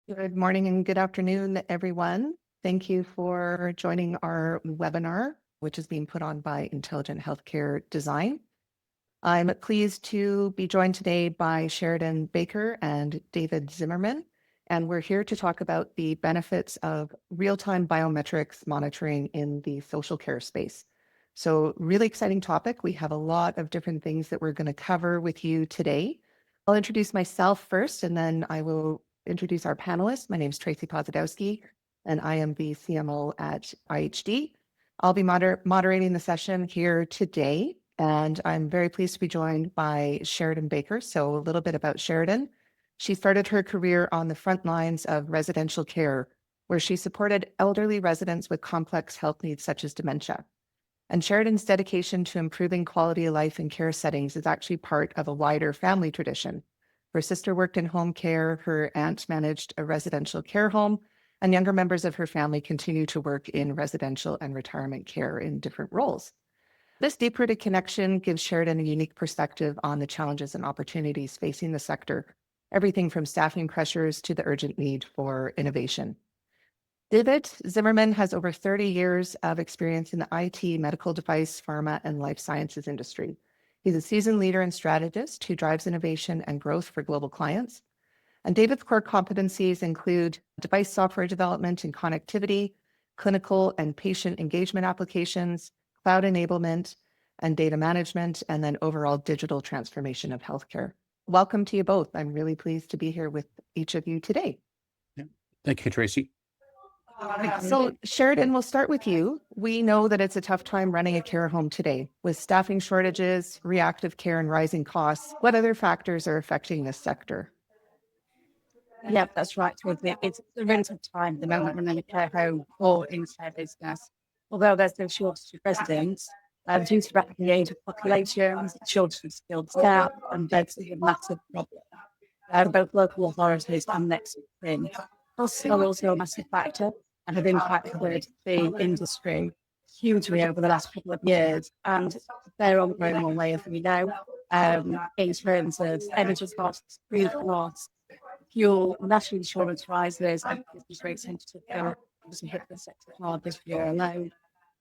Good morning and good afternoon, everyone. Thank you for joining our webinar, which is being put on by Intelligent Healthcare Design. I'm pleased to be joined today by Sheridan Baker and David Zimmerman, and we're here to talk about the benefits of real-time biometrics monitoring in the social care space. So really exciting topic. We have a lot of different things that we're going to cover with you today. I'll introduce myself first, and then I will introduce our panelists. My name is Tracy Posadowski, and I am the CMO at IHD. I'll be moderating the session here today, and I'm very pleased to be joined by Sheridan Baker. So a little bit about Sheridan. She started her career on the front lines of residential care, where she supported elderly residents with complex health needs such as dementia. And Sheridan's dedication to improving quality of life in care settings is actually part of a wider family tradition. Her sister worked in home care, her aunt managed a residential care home, and younger members of her family continue to work in residential and retirement care in different roles. This deep-rooted connection gives Sheridan a unique perspective on the challenges and opportunities facing the sector, everything from staffing pressures to the urgent need for innovation. David Zimmerman has over 30 years of experience in the IT, medical device, pharma, and life sciences industry. He's a seasoned leader and strategist who drives innovation and growth for global clients. And David's core competencies include device software development and connectivity, clinical and patient engagement applications, cloud enablement, and data management, and then overall digital transformation of healthcare. Welcome to you both. I'm really pleased to be here with each of you today. Thank you, Tracy. So Sheridan, we'll start with you. We know that it's a tough time running a care home today with staffing shortages, reactive care, and rising costs. What other factors are affecting this sector? Yeah, that's right. It's a really tough time at the moment running a care home or in-care business. Although there's no shortage of residents, due to rapidly aging populations, shortage of skilled staff, and beds is a massive problem. Both local authorities and next thing. Costs are also a massive factor and have impacted the industry hugely over the last couple of years. And they're on the wrong way, as we know, in terms of energy costs, food costs, fuel, national insurance rises, and interest rates into obviously hit the sector hard this year alone.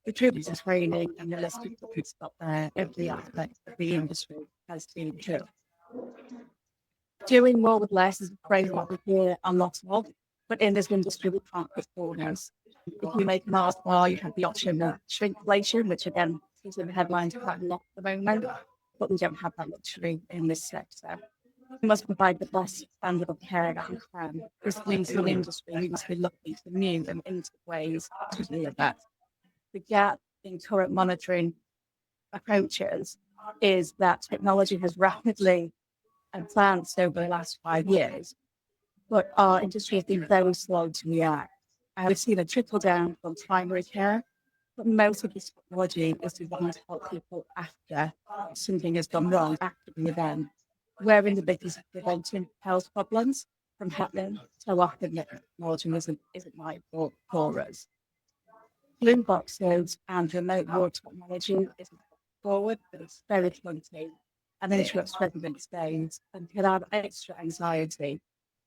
The troops are training, and the less people could stop there. Every aspect of the industry has been killed. Doing more with less is a phrase what we hear a lot of, but in this industry, we can't put borders. If you make Mars bar, you have the option of shrinkflation, which again is in the headlines quite a lot at the moment, but we don't have that luxury in this sector. We must provide the best standard of care that we can. This means the industry we must be looking for new and innovative ways to do that. The gap in current monitoring approaches is that technology has rapidly advanced over the last 5 years, but our industry has been very slow to react. We've seen a trickle down from primary care, but most of this technology is designed to help people after something has gone wrong, after the event. We're in the business of preventing health problems from happening so often that technology isn't right for us. Blue boxes and remote ward technology isn't forward, but it's very clunky and interrupts resident stays and can add extra anxiety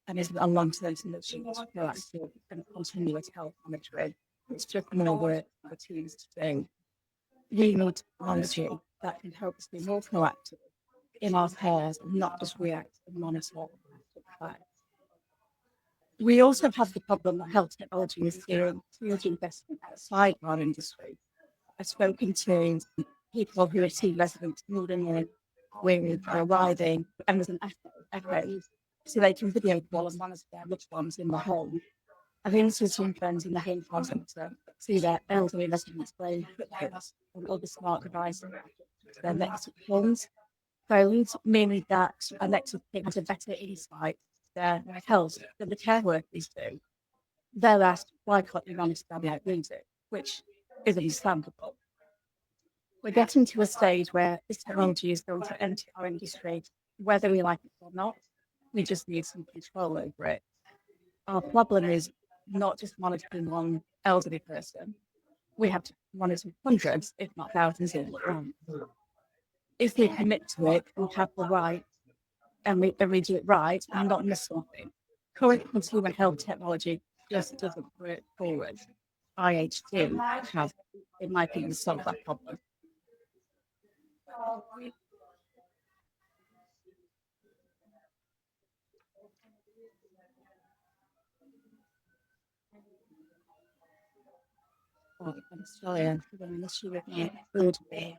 and isn't a long-term solution to proactive and continuous health monitoring. It's just more work for teams to do. We need technology that can help us be more proactive in our cares and not just react and monitor. We also have the problem that health technology is seeing huge investment outside our industry. I've spoken to people who have seen residents moving in, with arriving, and there's an echo, so they can video call and monitor their loved ones in the home. I've been to some friends in the home centre see their elderly residents playing cricket and other smart devices to their next phones, meaning that a next thing has a better insight to their health than the care workers do. They're asked, why can't you understand how music, which is understandable. We're getting to a stage where this technology is going to enter our industry, whether we like it or not. We just need some control over it. Our problem is not just monitoring one elderly person. We have to monitor hundreds, if not thousands, in the room. If we commit to it, we have the right, and we do it right, and not miss something. current consumer health technology just doesn't work forward. IHT has, in my opinion, solved that problem. Oh, I'm sorry, I'm having an issue with my food there.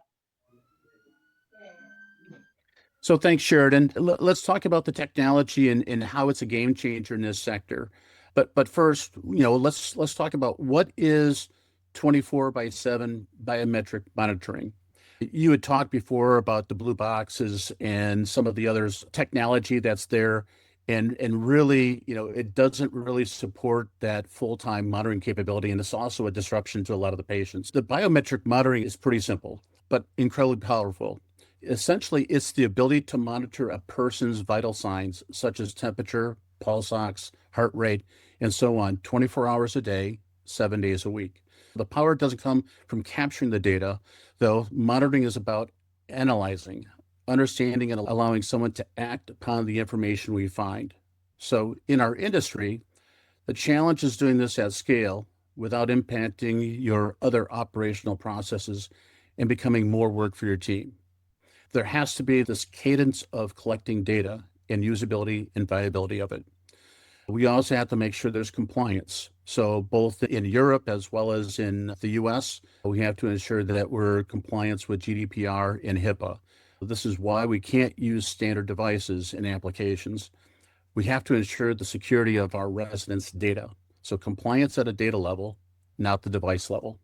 So thanks, Sheridan. Let's talk about the technology and how it's a game changer in this sector. But first, let's talk about what is 24 by 7 biometric monitoring. You had talked before about the blue boxes and some of the others technology that's there. And really, it doesn't really support that full-time monitoring capability. And it's also a disruption to a lot of the patients. The biometric monitoring is pretty simple, but incredibly powerful. Essentially, it's the ability to monitor a person's vital signs, such as temperature, pulse ox, heart rate, and so on, 24 hours a day, 7 days a week. The power doesn't come from capturing the data, though. Monitoring is about analyzing, understanding, and allowing someone to act upon the information we find. So in our industry, the challenge is doing this at scale without impacting your other operational processes and becoming more work for your team. There has to be this cadence of collecting data and usability and viability of it. We also have to make sure there's compliance. So both in Europe as well as in the US, we have to ensure that we're in compliance with GDPR and HIPAA. This is why we can't use standard devices in applications. We have to ensure the security of our residents' data. So compliance at a data level, not the device level.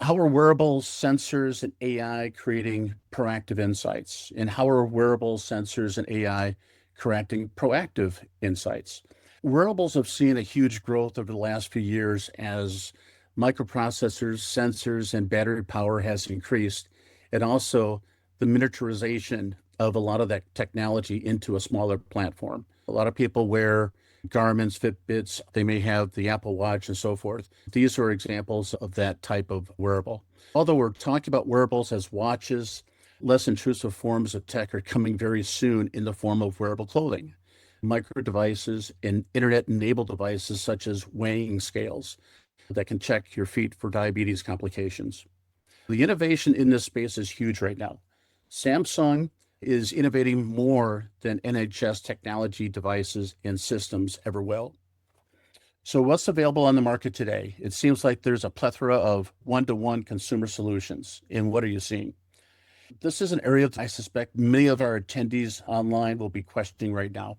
How are wearables, sensors, and AI creating proactive insights? And how are wearables, sensors, and AI creating proactive insights? Wearables have seen a huge growth over the last few years as microprocessors, sensors, and battery power has increased, and also the miniaturization of a lot of that technology into a smaller platform. A lot of people wear Garmin's, Fitbits, they may have the Apple Watch and so forth. These are examples of that type of wearable. Although we're talking about wearables as watches, less intrusive forms of tech are coming very soon in the form of wearable clothing, micro devices, and internet-enabled devices such as weighing scales that can check your feet for diabetes complications. The innovation in this space is huge right now. Samsung is innovating more than NHS technology devices and systems ever will. So what's available on the market today? It seems like there's a plethora of one-to-one consumer solutions. And what are you seeing? This is an area that I suspect many of our attendees online will be questioning right now.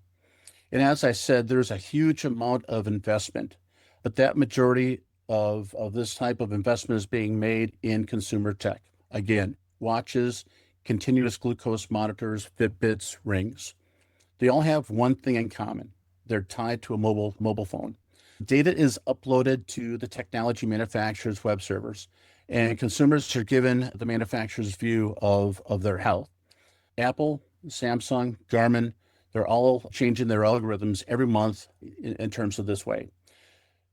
And as I said, there's a huge amount of investment, but that majority of this type of investment is being made in consumer tech. Again, watches, continuous glucose monitors, Fitbits, rings. They all have one thing in common. They're tied to a mobile phone. Data is uploaded to the technology manufacturer's web servers, and consumers are given the manufacturer's view of their health. Apple, Samsung, Garmin, they're all changing their algorithms every month in terms of this way.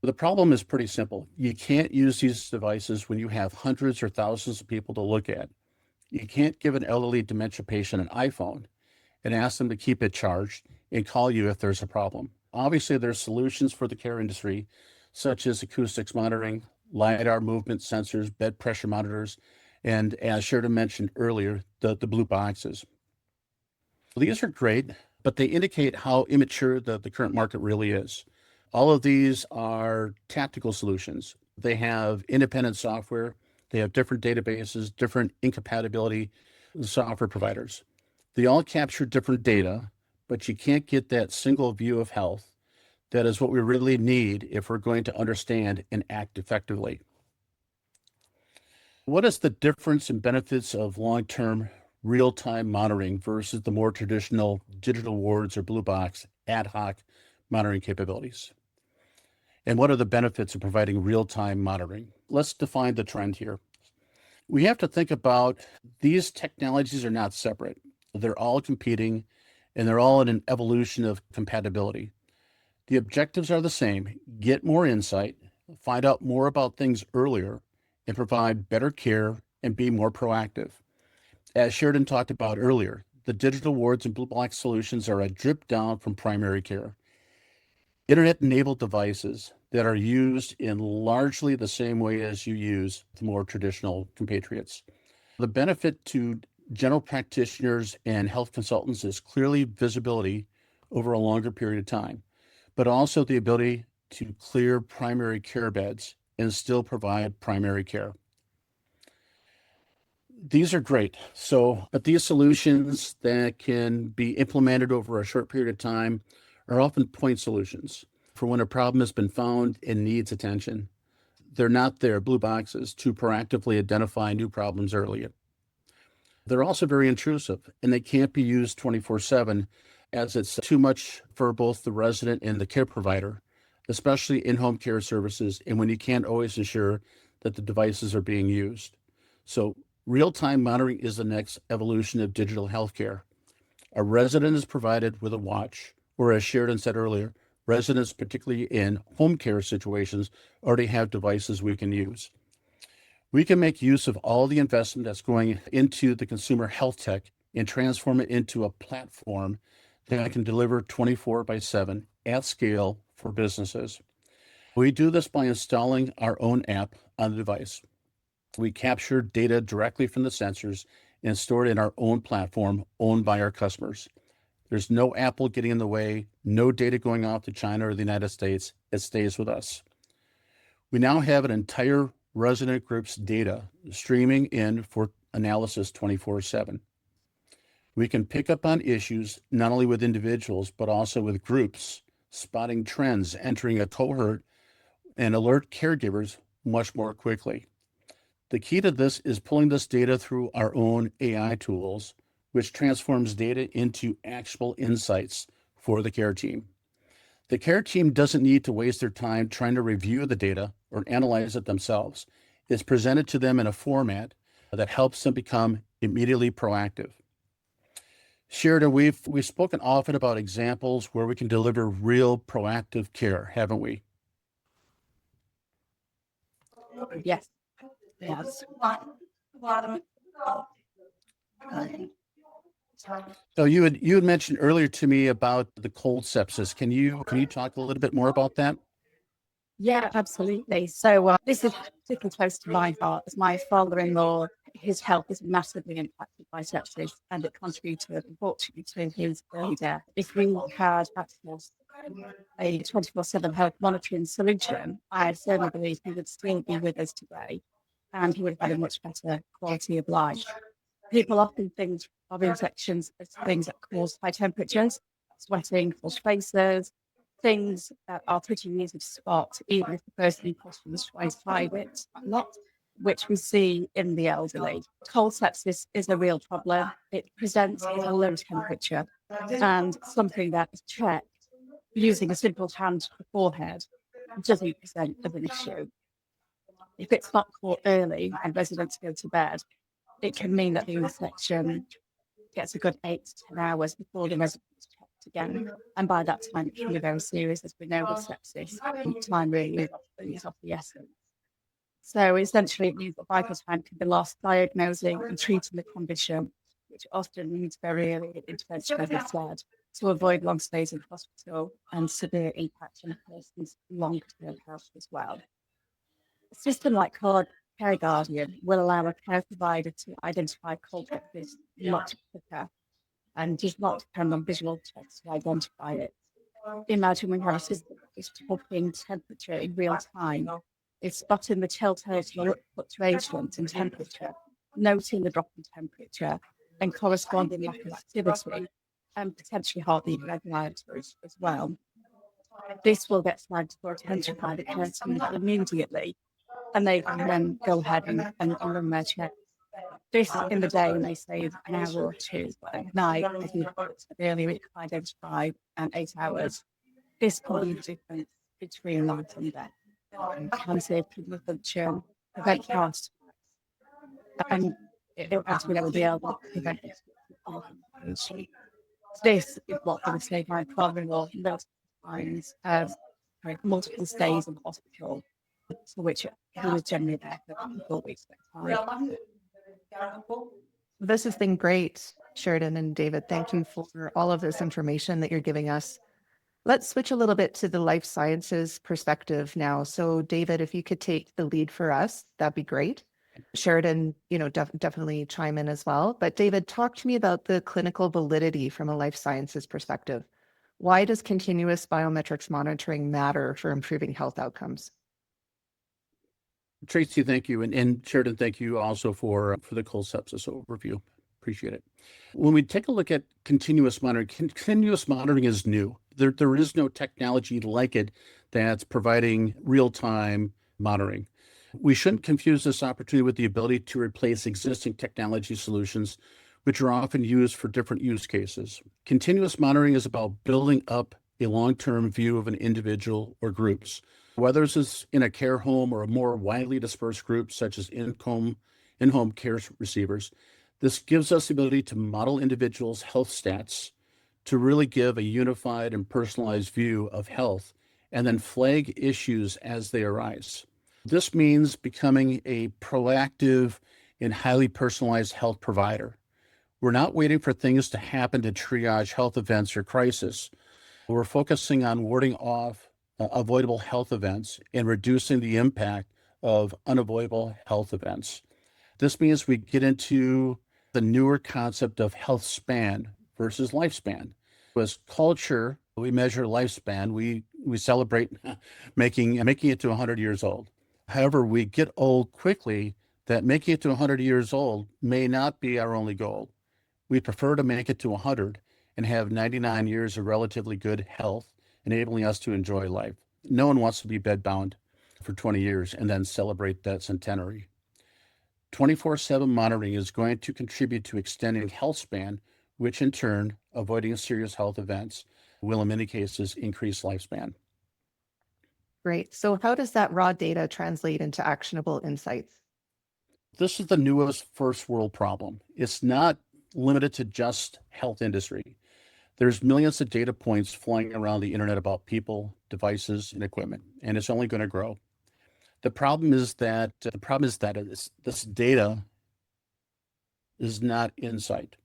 The problem is pretty simple. You can't use these devices when you have hundreds or thousands of people to look at. You can't give an elderly dementia patient an iPhone and ask them to keep it charged and call you if there's a problem. Obviously, there's solutions for the care industry, such as acoustics monitoring, LiDAR movement sensors, bed pressure monitors, and as Sheridan mentioned earlier, the blue boxes. These are great, but they indicate how immature the current market really is. All of these are tactical solutions. They have independent software. They have different databases, different incompatibility software providers. They all capture different data, but you can't get that single view of health. That is what we really need if we're going to understand and act effectively. What is the difference in benefits of long-term real-time monitoring versus the more traditional digital wards or blue box ad hoc monitoring capabilities? And what are the benefits of providing real-time monitoring? Let's define the trend here. We have to think about these technologies are not separate. They're all competing and they're all in an evolution of compatibility. The objectives are the same: get more insight, find out more about things earlier, and provide better care and be more proactive. As Sheridan talked about earlier, the digital wards and blue box solutions are a drip down from primary care. internet-enabled devices that are used in largely the same way as you use the more traditional compatriots. The benefit to general practitioners and health consultants is clearly visibility over a longer period of time, but also the ability to clear primary care beds and still provide primary care. These are great. But these solutions that can be implemented over a short period of time are often point solutions for when a problem has been found and needs attention. They're not there, blue boxes, to proactively identify new problems earlier. They're also very intrusive, and they can't be used 24/7 as it's too much for both the resident and the care provider, especially in-home care services, and when you can't always ensure that the devices are being used. So real-time monitoring is the next evolution of digital healthcare. A resident is provided with a watch, or as Sheridan said earlier, residents, particularly in home care situations, already have devices we can use. We can make use of all the investment that's going into the consumer health tech and transform it into a platform that can deliver 24/7 at scale for businesses. We do this by installing our own app on the device. We capture data directly from the sensors and store it in our own platform owned by our customers. There's no Apple getting in the way, no data going off to China or the United States. It stays with us. We now have an entire resident group's data streaming in for analysis 24/7. We can pick up on issues not only with individuals, but also with groups, spotting trends, entering a cohort, and alert caregivers much more quickly. The key to this is pulling this data through our own AI tools, which transforms data into actionable insights for the care team. The care team doesn't need to waste their time trying to review the data or analyze it themselves. It's presented to them in a format that helps them become immediately proactive. Sheridan, we've spoken often about examples where we can deliver real proactive care, haven't we? Yes. Yes. So you had mentioned earlier to me about the cold sepsis. Can you talk a little bit more about that? Yeah, absolutely. So this is particularly close to my heart, as my father-in-law, his health is massively impacted by sepsis, and it contributed, unfortunately, to his early death. If we had access a 24/7 health monitoring solution, I certainly believe he would still be with us today, and he would have had a much better quality of life. People often think of infections as things that cause high temperatures, sweating, flushed faces, things that are pretty easy to spot, even if the person in question is trying to hide it, not which we see in the elderly. Cold sepsis is a real problem. It presents at a low temperature, and something that is checked using a simple hand to the forehead doesn't present as an issue. If it's not caught early and residents go to bed, it can mean that the infection gets a good 8 to 10 hours before the resident is checked again. And by that time, it can be very serious, as we know with sepsis. Time really is of the essence. So essentially, it means that vital time can be lost diagnosing and treating the condition, which often needs very early intervention, as I said, to avoid long stays in hospital and severe impact on a person's long-term health as well. A system like Care Guardian will allow a care provider to identify cold sepsis much quicker and does not depend on visual checks to identify it. Imagine we have a system that is talking temperature in real time. It's spotting the telltale fluctuations in temperature, noting the drop in temperature and corresponding lack of activity, and potentially heartbeat irregularities as well. This will get flagged for attention by the care team immediately, and they can then go ahead and run their check. This in the day may save an hour or two, but at night, as you earlier, it can identify 8 hours. This can be the difference between life and death. It can save kidney function, prevent heart attacks, and it will actually never be able to prevent it. This is what going to save my father-in-law multiple times, multiple stays in hospital, for which he was generally there for 4 weeks at a time. This has been great, Sheridan and David. Thank you for all of this information that you're giving us. Let's switch a little bit to the life sciences perspective now. So David, if you could take the lead for us, that'd be great. Sheridan, definitely chime in as well. But David, talk to me about the clinical validity from a life sciences perspective. Why does continuous biometrics monitoring matter for improving health outcomes? Tracy, thank you. And Sheridan, thank you also for the cold sepsis overview. Appreciate it. When we take a look at continuous monitoring is new. There is no technology like it that's providing real-time monitoring. We shouldn't confuse this opportunity with the ability to replace existing technology solutions, which are often used for different use cases. Continuous monitoring is about building up a long-term view of an individual or groups, whether this is in a care home or a more widely dispersed group, such as in-home care receivers. This gives us the ability to model individuals' health stats to really give a unified and personalized view of health and then flag issues as they arise. This means becoming a proactive and highly personalized health provider. We're not waiting for things to happen to triage health events or crisis. We're focusing on warding off avoidable health events and reducing the impact of unavoidable health events. This means we get into the newer concept of health span versus lifespan. As culture, we measure lifespan. We celebrate making it to 100 years old. However, we get old quickly. That making it to 100 years old may not be our only goal. We prefer to make it to 100 and have 99 years of relatively good health, enabling us to enjoy life. No one wants to be bedbound for 20 years and then celebrate that centenary. 24/7 monitoring is going to contribute to extending health span, which in turn, avoiding serious health events, will in many cases increase lifespan. Great. So how does that raw data translate into actionable insights? This is the newest first world problem. It's not limited to just health industry. There's millions of data points flying around the internet about people, devices, and equipment, and it's only going to grow. The problem is that this data is not insight.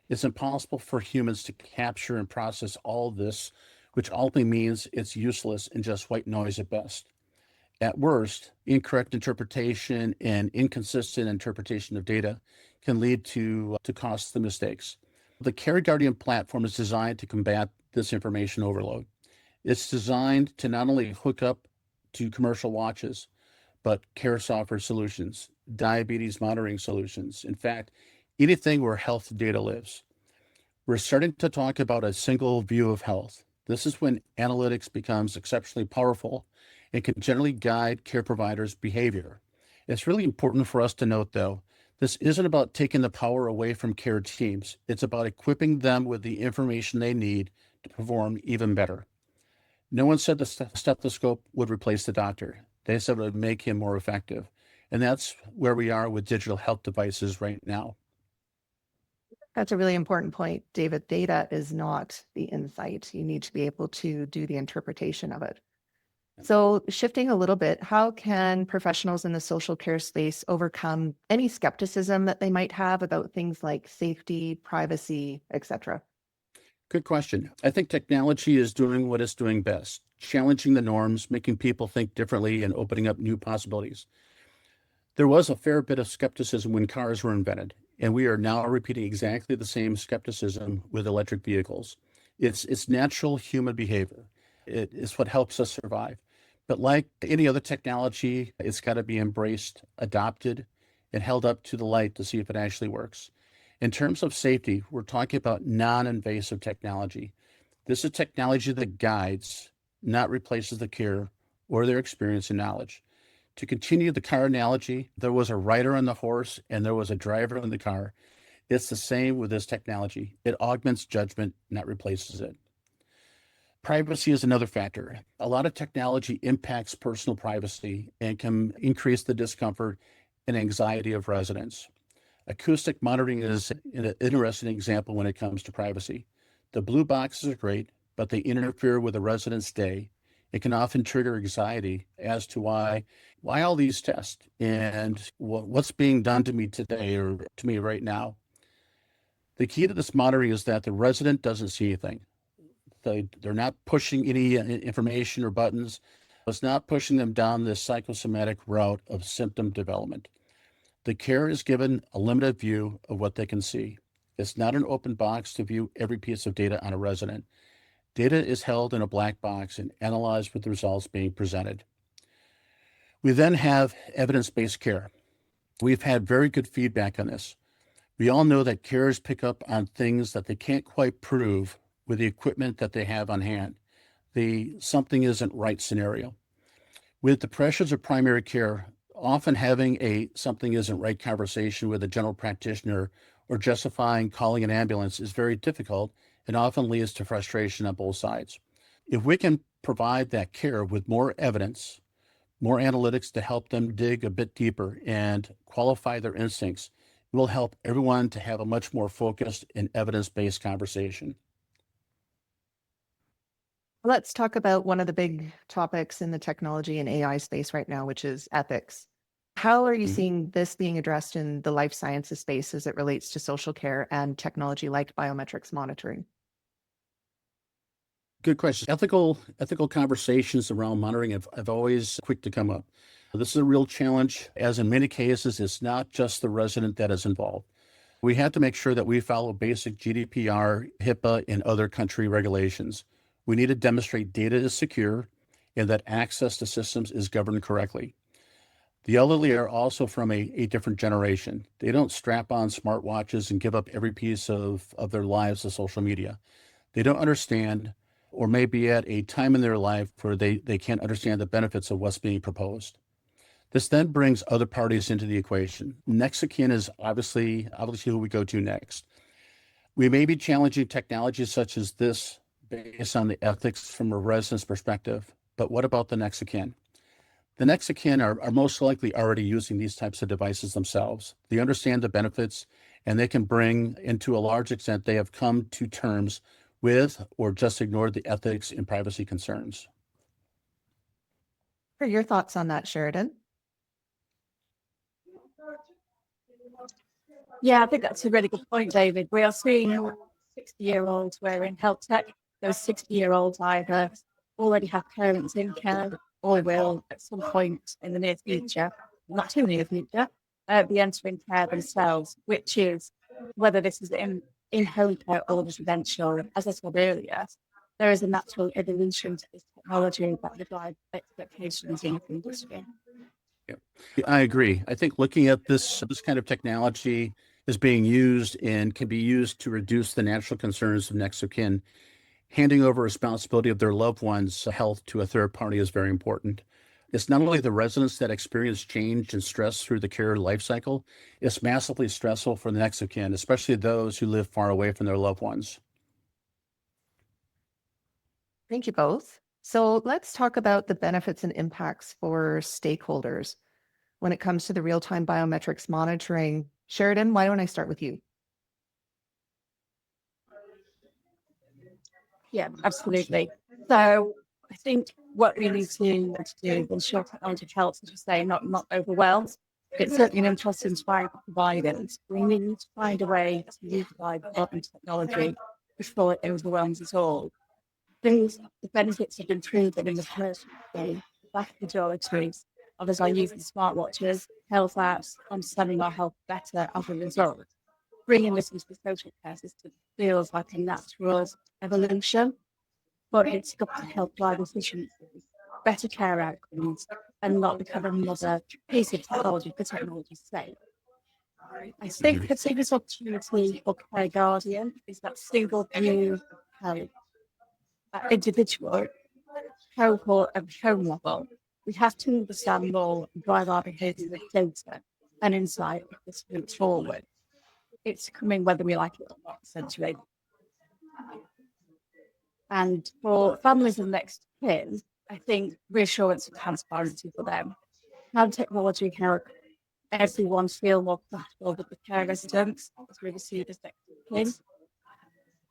It's impossible for humans to capture and process all this, which ultimately means it's useless and just white noise at best. At worst, incorrect interpretation and inconsistent interpretation of data can lead to costly mistakes. The Care Guardian platform is designed to combat this information overload. It's designed to not only hook up to commercial watches, but care software solutions, diabetes monitoring solutions. In fact, anything where health data lives. We're starting to talk about a single view of health. This is when analytics becomes exceptionally powerful and can generally guide care providers' behavior. It's really important for us to note, though, this isn't about taking the power away from care teams. It's about equipping them with the information they need to perform even better. No one said the stethoscope would replace the doctor. They said it would make him more effective. And that's where we are with digital health devices right now. That's a really important point, David. Data is not the insight. You need to be able to do the interpretation of it. So shifting a little bit, how can professionals in the social care space overcome any skepticism that they might have about things like safety, privacy, etc.? Good question. I think technology is doing what it's doing best, challenging the norms, making people think differently, and opening up new possibilities. There was a fair bit of skepticism when cars were invented, and we are now repeating exactly the same skepticism with electric vehicles. It's natural human behavior. It is what helps us survive. But like any other technology, it's got to be embraced, adopted, and held up to the light to see if it actually works. In terms of safety, we're talking about non-invasive technology. This is technology that guides, not replaces the care or their experience and knowledge. To continue the car analogy, there was a rider on the horse and there was a driver in the car. It's the same with this technology. It augments judgment, not replaces it. Privacy is another factor. A lot of technology impacts personal privacy and can increase the discomfort and anxiety of residents. Acoustic monitoring is an interesting example when it comes to privacy. The blue boxes are great, but they interfere with a resident's day. It can often trigger anxiety as to why all these tests and what's being done to me today or to me right now. The key to this monitoring is that the resident doesn't see anything. They're not pushing any information or buttons. It's not pushing them down this psychosomatic route of symptom development. The care is given a limited view of what they can see. It's not an open box to view every piece of data on a resident. Data is held in a black box and analyzed with the results being presented. We then have evidence-based care. We've had very good feedback on this. We all know that carers pick up on things that they can't quite prove with the equipment that they have on hand. The something isn't right scenario. With the pressures of primary care, often having a something isn't right conversation with a general practitioner or justifying calling an ambulance is very difficult and often leads to frustration on both sides. If we can provide that care with more evidence, more analytics to help them dig a bit deeper and qualify their instincts, it will help everyone to have a much more focused and evidence-based conversation. Let's talk about one of the big topics in the technology and AI space right now, which is ethics. How are you seeing this being addressed in the life sciences space as it relates to social care and technology like biometrics monitoring? Good question. Ethical conversations around monitoring have always quick to come up. This is a real challenge, as in many cases, it's not just the resident that is involved. We have to make sure that we follow basic GDPR, HIPAA, and other country regulations. We need to demonstrate data is secure and that access to systems is governed correctly. The elderly are also from a different generation. They don't strap on smartwatches and give up every piece of their lives to social media. They don't understand, or may be at a time in their life where they can't understand the benefits of what's being proposed. This then brings other parties into the equation. Next of kin is obviously who we go to next. We may be challenging technologies such as this based on the ethics from a resident's perspective, but what about the next of kin? The next of kin are most likely already using these types of devices themselves. They understand the benefits, and they can bring, and to a large extent, they have come to terms with or just ignored the ethics and privacy concerns. What are your thoughts on that, Sheridan? Yeah, I think that's a really good point, David. We are seeing 60-year-olds wearing health tech. Those 60-year-olds either already have parents in care or will at some point in the near future, not too near future, be entering care themselves, which is whether this is in-home care or residential. As I said earlier, there is a natural evolution to this technology that will drive expectations in the industry. Yeah, I agree. I think looking at this kind of technology is being used and can be used to reduce the natural concerns of next of kin. Handing over responsibility of their loved one's health to a third party is very important. It's not only the residents that experience change and stress through the care life cycle, it's massively stressful for the next of kin, especially those who live far away from their loved ones. Thank you both. So let's talk about the benefits and impacts for stakeholders when it comes to the real-time biometrics monitoring. Sheridan, why don't I start with you? Yeah, absolutely. So I think what we need to do is ensure technology helps, as you say, not overwhelmed. It's certainly an interesting to provide it. We need to find a way to utilize modern technology before it overwhelms us all. The benefits have been proven in the first day. The vast majority of us are using smartwatches, health apps, understanding our health better as a result. Bringing this into the social care system feels like a natural evolution, but it's got to help drive efficiency, better care outcomes, and not become another piece of technology for technology's sake. I think the biggest opportunity for Care Guardian is that single view health, that individual cohort and home level. We have to understand more and drive our behaviour with data and insight if this moves forward. It's coming whether we like it or not, essentially. And for families and next of kin, I think reassurance and transparency for them. How technology can help everyone feel more comfortable with the care residents as we receive as next of kin.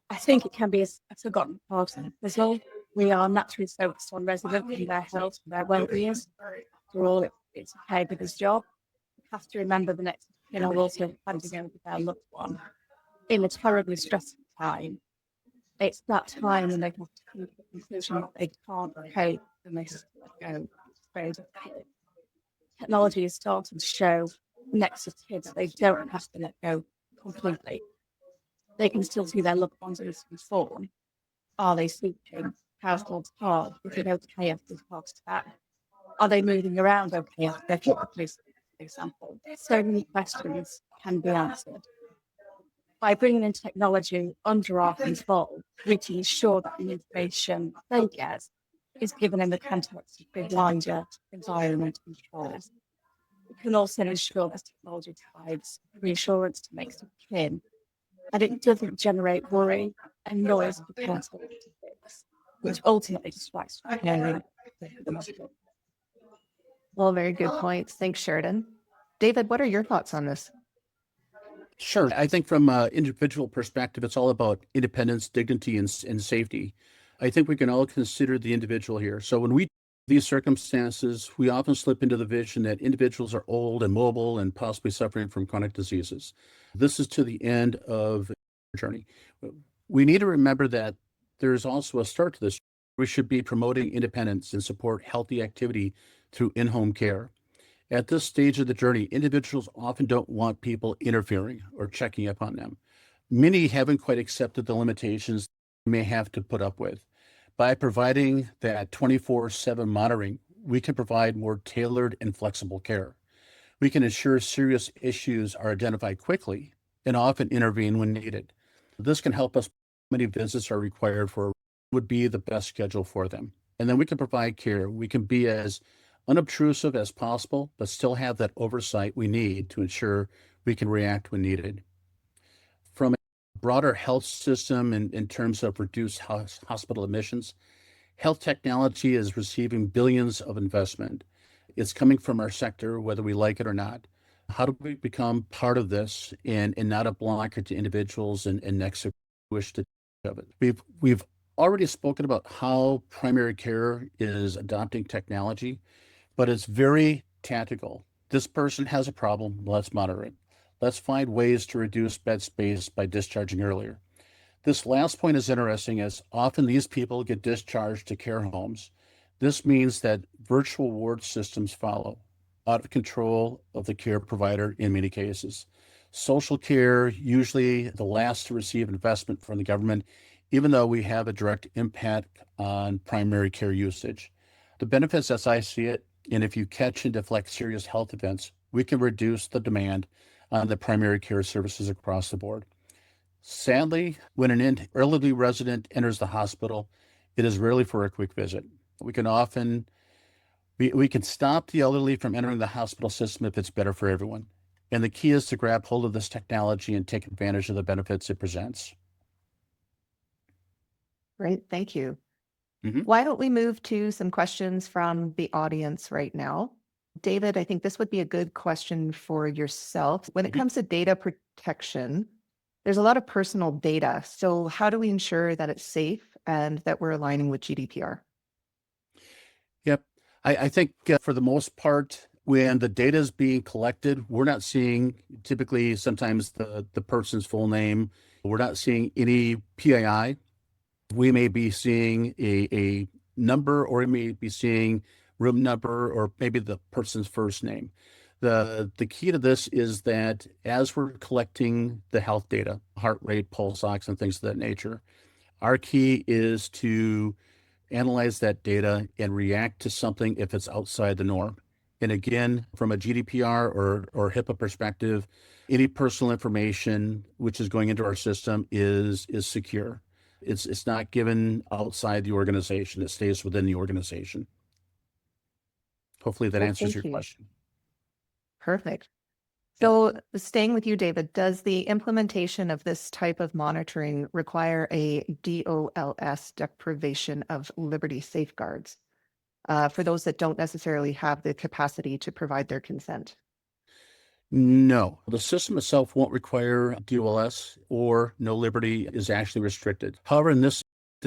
I think it can be a forgotten part of the puzzle. We are naturally focused on residents and their health and their well-being. After all, it's a caregiver's job. We have to remember the next of kin are also handing over their loved one in a terribly stressful time. it's that time when they have to come to the conclusion that they can't cope and they have to let go. It's very difficult. Technology is starting to show next to kids they don't have to let go completely. They can still see their loved ones in some form. Are they sleeping? Households hard? If they okay after the heart attack? Are they moving around okay after their kidney, for example? So many questions can be answered. By bringing in technology under our control, we can ensure that the information they get is given in the context of the wider environment controls. We can also ensure that technology provides reassurance to make them kin, and it doesn't generate worry and noise for counsel to fix, which ultimately distracts from caring for the hospital. Well, very good points. Thanks, Sheridan. David, what are your thoughts on this? Sure. I think from an individual perspective, it's all about independence, dignity, and safety. I think we can all consider the individual here. So when we these circumstances, we often slip into the vision that individuals are old and mobile and possibly suffering from chronic diseases. This is to the end of the journey. We need to remember that there's also a start to this. We should be promoting independence and support healthy activity through in-home care. At this stage of the journey, individuals often don't want people interfering or checking up on them. Many haven't quite accepted the limitations they may have to put up with. By providing that 24/7 monitoring, we can provide more tailored and flexible care. We can ensure serious issues are identified quickly and often intervene when needed. This can help us. Many visits are required for would be the best schedule for them. And then we can provide care. We can be as unobtrusive as possible, but still have that oversight we need to ensure we can react when needed. From a broader health system in terms of reduced hospital admissions, health technology is receiving billions of investment. It's coming from our sector, whether we like it or not. How do we become part of this and not a blocker to individuals and next wish to of it? We've already spoken about how primary care is adopting technology, but it's very tactical. This person has a problem, let's monitor it. Let's find ways to reduce bed space by discharging earlier. This last point is interesting as often these people get discharged to care homes. This means that virtual ward systems follow, out of control of the care provider in many cases. Social care, usually the last to receive investment from the government, even though we have a direct impact on primary care usage. The benefits as I see it, and if you catch and deflect serious health events, we can reduce the demand on the primary care services across the board. Sadly, when an elderly resident enters the hospital, it is rarely for a quick visit. We can often we can stop the elderly from entering the hospital system if it's better for everyone. And the key is to grab hold of this technology and take advantage of the benefits it presents. Great, thank you. Mhm. Why don't we move to some questions from the audience right now? David, I think this would be a good question for yourself. When it Mhm. comes to data protection, there's a lot of personal data. So how do we ensure that it's safe and that we're aligning with GDPR? Yep. I think for the most part, when the data is being collected, we're not seeing typically sometimes the person's full name. We're not seeing any PII. We may be seeing a number, or we may be seeing room number, or maybe the person's first name. The key to this is that as we're collecting the health data, heart rate, pulse ox, and things of that nature, our key is to analyze that data and react to something if it's outside the norm. And again, from a GDPR or HIPAA perspective, any personal information which is going into our system is secure. It's not given outside the organization. It stays within the organization. Hopefully that Well, answers thank your you. question. Perfect. Yeah. So staying with you, David, does the implementation of this type of monitoring require a DOLS, deprivation of liberty safeguards, for those that don't necessarily have the capacity to provide their consent? No, the system itself won't require DOLS, or no liberty is actually restricted. However, in this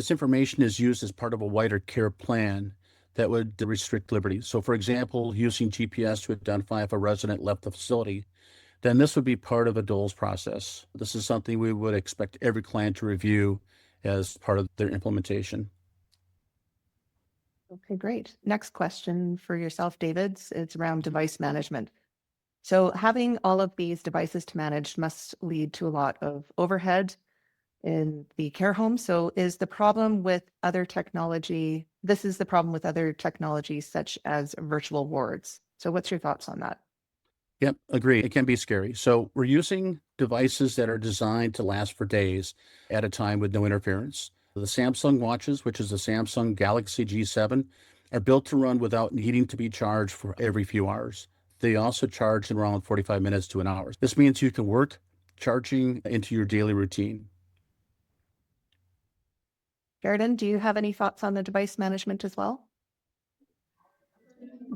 information is used as part of a wider care plan that would restrict liberty. So for example, using GPS to identify if a resident left the facility, then this would be part of a DOLS process. This is something we would expect every client to review as part of their implementation. Okay, great. Next question for yourself, David. It's around device management. So having all of these devices to manage must lead to a lot of overhead in the care home. So is the problem with other technology, this is the problem with other technologies such as virtual wards. So what's your thoughts on that? Yep, agree. It can be scary. So we're using devices that are designed to last for days at a time with no interference. The Samsung watches, which is the Samsung Galaxy G7, are built to run without needing to be charged for every few hours. They also charge in around 45 minutes to an hour. This means you can work charging into your daily routine. Sheridan, do you have any thoughts on the device management as well?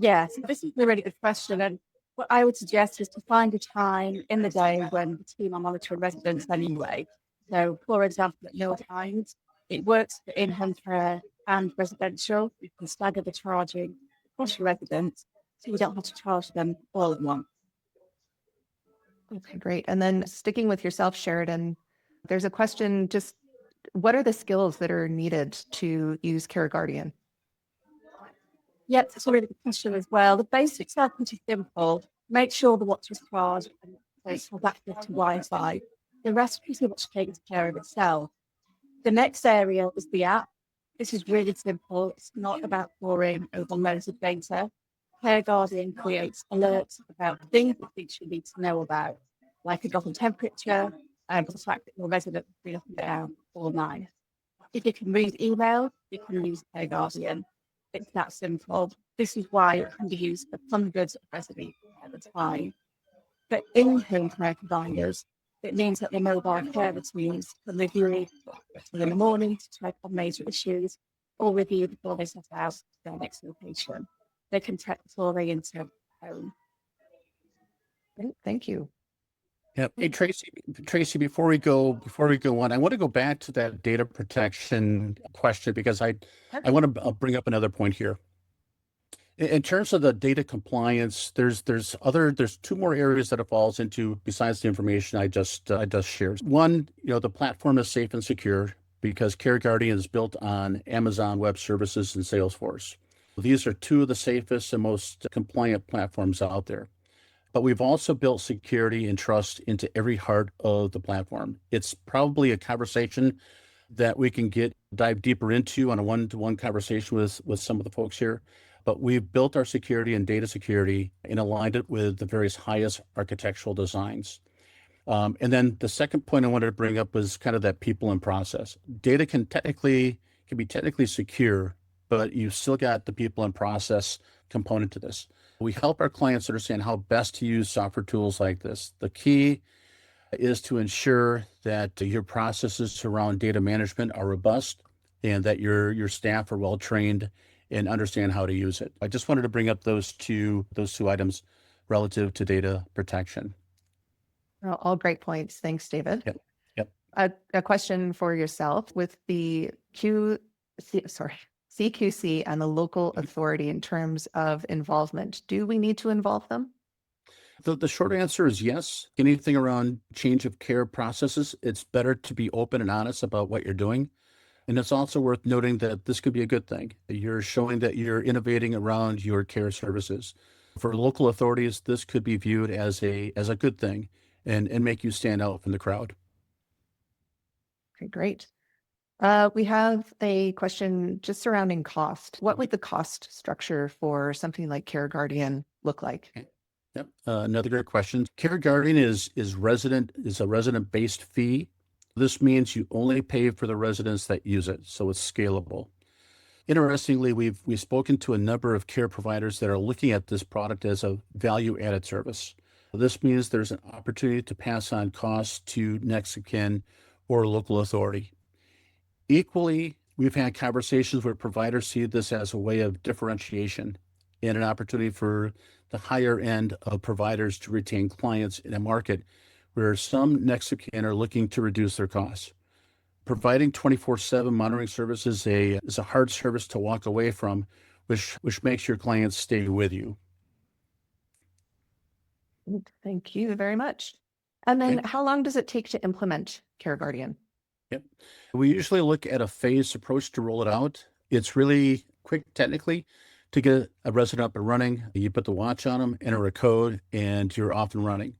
Yes, this is a really good question. And what I would suggest is to find a time in the day when the team are monitoring residents anyway. So, for example, at meal times, it works for in-home care and residential. You can stagger the charging across your residents so you don't have to charge them all at once. Okay, great. And then sticking with yourself, Sheridan, there's a question, just what are the skills that are needed to use Care Guardian? Yep, that's a really good question as well. The basics are pretty simple. Make sure the watch is charged and has access to Wi-Fi. The rest pretty much takes care of itself. The next area is the app. This is really simple. It's not about pouring over loads of data. Care Guardian creates alerts about things that you need to know about, like a drop in temperature and the fact that your resident has been up and down all night. If you can read email, you can use Care Guardian. It's that simple. This is why it can be used for hundreds of residents at a time. But in-home care providers, it means that the mobile care teams can review in the morning to check on major issues or review before they set out their next location. They can check before they enter home. Great, thank you. Yeah. Hey, Tracy, before we go on, I want to go back to that data protection question because I want to bring up another point here. In terms of the data compliance, there's two more areas that it falls into besides the information I just shared. One, the platform is safe and secure because Care Guardian is built on Amazon Web Services and Salesforce. These are two of the safest and most compliant platforms out there. But we've also built security and trust into every heart of the platform. It's probably a conversation that we can dive deeper into on a one-to-one conversation with some of the folks here. But we've built our security and data security and aligned it with the various highest architectural designs. And then the second point I wanted to bring up was kind of that people and process. Data can be technically secure, but you've still got the people and process component to this. We help our clients understand how best to use software tools like this. The key is to ensure that your processes around data management are robust and that your staff are well trained and understand how to use it. I just wanted to bring up those two items relative to data protection. Well, all great points. Thanks, David. Yep. A question for yourself with the CQC and the local authority in terms of involvement. Do we need to involve them? The short answer is yes. Anything around change of care processes, it's better to be open and honest about what you're doing. And it's also worth noting that this could be a good thing. You're showing that you're innovating around your care services. For local authorities, this could be viewed as a good thing and make you stand out from the crowd. Okay, great. We have a question just surrounding cost. What would the cost structure for something like Care Guardian look like? Yep. Another great question. Care Guardian is a resident-based fee. This means you only pay for the residents that use it, so it's scalable. Interestingly, we've spoken to a number of care providers that are looking at this product as a value-added service. This means there's an opportunity to pass on costs to next of kin or local authority. Equally, we've had conversations where providers see this as a way of differentiation and an opportunity for the higher end of providers to retain clients in a market where some next of kin are looking to reduce their costs. Providing 24/7 monitoring service is a hard service to walk away from, which makes your clients stay with you. Thank you very much. And then Okay. how long does it take to implement Care Guardian? Yep. We usually look at a phased approach to roll it out. It's really quick technically to get a resident up and running. You put the watch on them, enter a code, and you're off and running.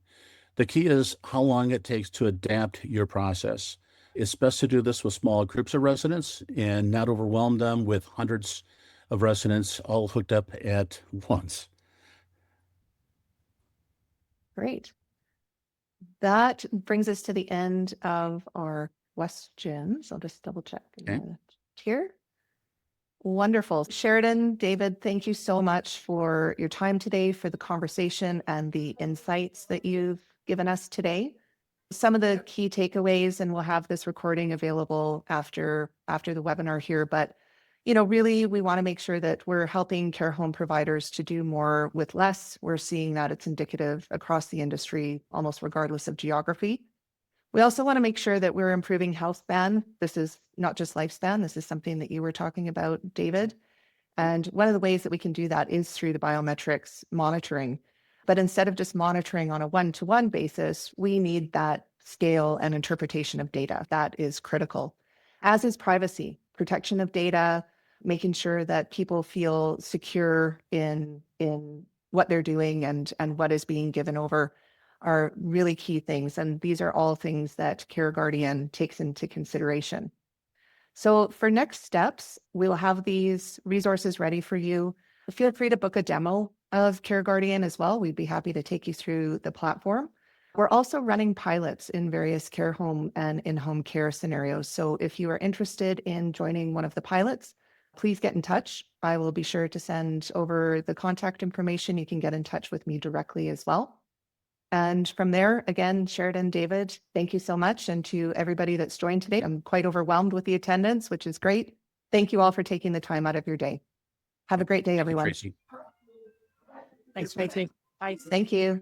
The key is how long it takes to adapt your process. It's best to do this with small groups of residents and not overwhelm them with hundreds of residents all hooked up at once. Great. That brings us to the end of our questions. I'll just double check here. Wonderful. Sheridan, David, thank you so much for your time today, for the conversation and the insights that you've given us today. Some of the key takeaways, and we'll have this recording available after the webinar here, but really we want to make sure that we're helping care home providers to do more with less. We're seeing that it's indicative across the industry, almost regardless of geography. We also want to make sure that we're improving health span. This is not just lifespan. This is something that you were talking about, David. And one of the ways that we can do that is through the biometrics monitoring. But instead of just monitoring on a one-to-one basis, we need that scale and interpretation of data. That is critical, as is privacy, protection of data, making sure that people feel secure in what they're doing and what is being given over are really key things. And these are all things that Care Guardian takes into consideration. So for next steps, we'll have these resources ready for you. Feel free to book a demo of Care Guardian as well. We'd be happy to take you through the platform. We're also running pilots in various care home and in-home care scenarios. So if you are interested in joining one of the pilots, please get in touch. I will be sure to send over the contact information. You can get in touch with me directly as well. And from there, again, Sheridan, David, thank you so much. And to everybody that's joined today, I'm quite overwhelmed with the attendance, which is great. Thank you all for taking the time out of your day. Have a great day, everyone. Tracy. Thanks, Tracy. Bye. Thank you.